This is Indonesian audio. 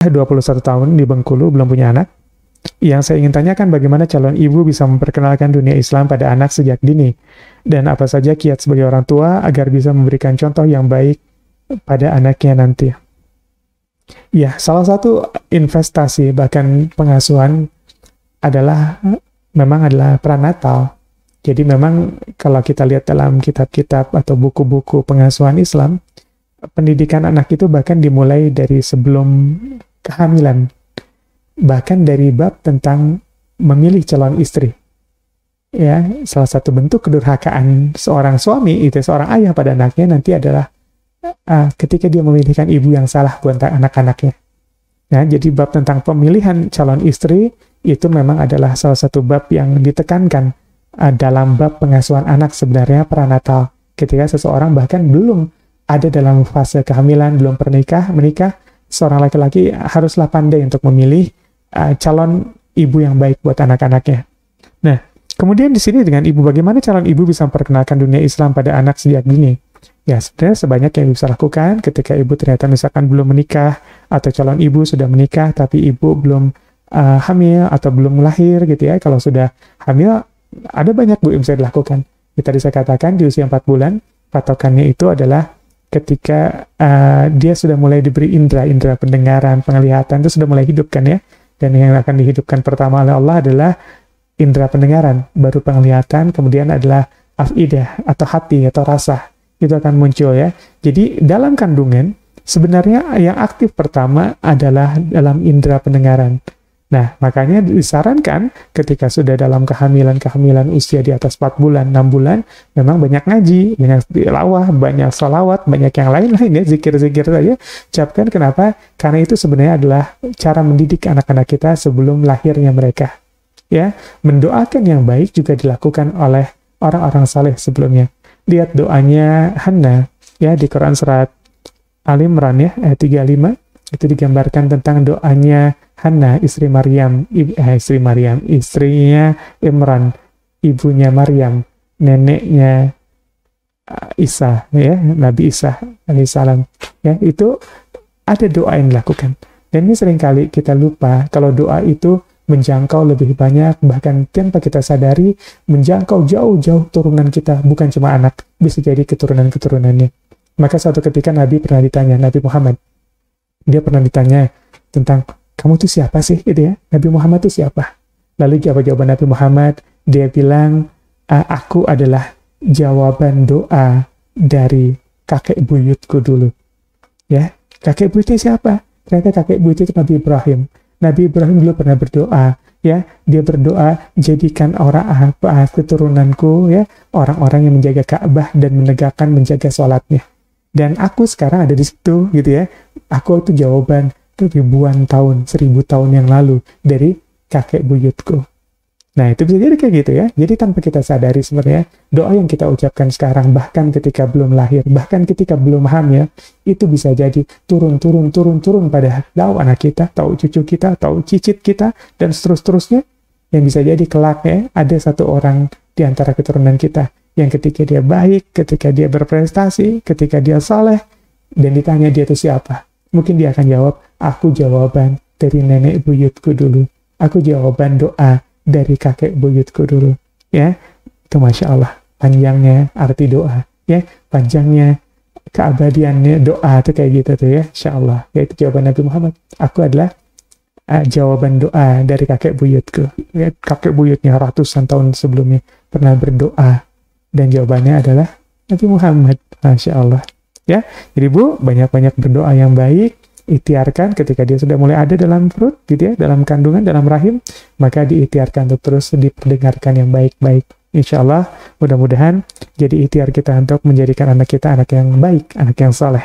21 tahun di Bengkulu, belum punya anak. Yang saya ingin tanyakan, bagaimana calon ibu bisa memperkenalkan dunia Islam pada anak sejak dini? Dan apa saja kiat sebagai orang tua agar bisa memberikan contoh yang baik pada anaknya nanti? Ya, salah satu investasi bahkan pengasuhan memang adalah pranatal. Jadi memang kalau kita lihat dalam kitab-kitab atau buku-buku pengasuhan Islam, pendidikan anak itu bahkan dimulai dari sebelum kehamilan. Bahkan dari bab tentang memilih calon istri. Ya, salah satu bentuk kedurhakaan seorang suami, itu seorang ayah pada anaknya nanti adalah ketika dia memilihkan ibu yang salah buat anak-anaknya. Nah, jadi bab tentang pemilihan calon istri itu memang adalah salah satu bab yang ditekankan dalam bab pengasuhan anak sebenarnya pranatal. Ketika seseorang bahkan belum ada dalam fase kehamilan, belum menikah, seorang laki-laki haruslah pandai untuk memilih calon ibu yang baik buat anak-anaknya. Nah, kemudian di sini dengan ibu, bagaimana calon ibu bisa memperkenalkan dunia Islam pada anak sejak dini? Ya, sebenarnya sebanyak yang bisa lakukan ketika ibu ternyata misalkan belum menikah, atau calon ibu sudah menikah tapi ibu belum hamil atau belum lahir gitu ya. Kalau sudah hamil, ada banyak bu yang bisa dilakukan. Tadi saya katakan di usia 4 bulan, patokannya itu adalah ketika dia sudah mulai diberi indera pendengaran, penglihatan, itu sudah mulai hidup kan ya. Dan yang akan dihidupkan pertama oleh Allah adalah indera pendengaran, baru penglihatan, kemudian adalah afidah atau hati atau rasa. Itu akan muncul ya. Jadi dalam kandungan, sebenarnya yang aktif pertama adalah dalam indera pendengaran. Nah, makanya disarankan ketika sudah dalam kehamilan usia di atas 4 bulan, 6 bulan, memang banyak ngaji, banyak tilawah, banyak salawat, banyak yang lain-lain ya, zikir-zikir saja. Ucapkan kenapa? Karena itu sebenarnya adalah cara mendidik anak-anak kita sebelum lahirnya mereka. Ya, mendoakan yang baik juga dilakukan oleh orang-orang saleh sebelumnya. Lihat doanya Hannah ya di Quran surat Al-Imran ya, ayat 35. Itu digambarkan tentang doanya Hannah, istrinya Imran, ibunya Maryam, neneknya Isa, ya, Nabi Isa alaihissalam. Ya, itu ada doa yang dilakukan. Dan ini seringkali kita lupa kalau doa itu menjangkau lebih banyak, bahkan tanpa kita sadari, menjangkau jauh-jauh turunan kita, bukan cuma anak, bisa jadi keturunan-keturunannya. Maka suatu ketika Nabi pernah ditanya, Nabi Muhammad, dia pernah ditanya tentang, kamu tuh siapa sih? Gitu ya. Nabi Muhammad tuh siapa? Lalu jawaban Nabi Muhammad, dia bilang, aku adalah jawaban doa dari kakek buyutku dulu. Ya, kakek buyutnya siapa? Ternyata kakek buyut itu Nabi Ibrahim. Nabi Ibrahim dulu pernah berdoa, ya, dia berdoa, jadikan orang keturunanku, ya, orang-orang yang menjaga Ka'bah dan menjaga sholatnya. Dan aku sekarang ada di situ, gitu ya. Aku itu jawaban ribuan tahun, 1000 tahun yang lalu dari kakek buyutku. Nah, itu bisa jadi kayak gitu ya. Jadi tanpa kita sadari sebenarnya, doa yang kita ucapkan sekarang, bahkan ketika belum lahir, bahkan ketika belum hamil, itu bisa jadi turun pada tahu anak kita, tahu cucu kita, tahu cicit kita, dan seterusnya, yang bisa jadi kelak ya, ada satu orang di antara keturunan kita, yang ketika dia baik, ketika dia berprestasi, ketika dia saleh, dan ditanya dia itu siapa, mungkin dia akan jawab, aku jawaban dari nenek buyutku dulu, aku jawaban doa dari kakek buyutku dulu, ya. Itu Masya Allah, panjangnya arti doa, ya, panjangnya keabadiannya doa itu kayak gitu tuh ya, Insya Allah. Yaitu jawaban Nabi Muhammad, aku adalah jawaban doa dari kakek buyutku, ya, kakek buyutnya ratusan tahun sebelumnya pernah berdoa, dan jawabannya adalah Nabi Muhammad, Masya Allah, ya. Jadi Bu, banyak-banyak berdoa yang baik, ikhtiarkan ketika dia sudah mulai ada dalam perut, gitu ya, dalam kandungan, dalam rahim, maka diikhtiarkan untuk terus diperdengarkan yang baik-baik. Insya Allah, mudah-mudahan jadi ikhtiar kita untuk menjadikan anak kita anak yang baik, anak yang saleh.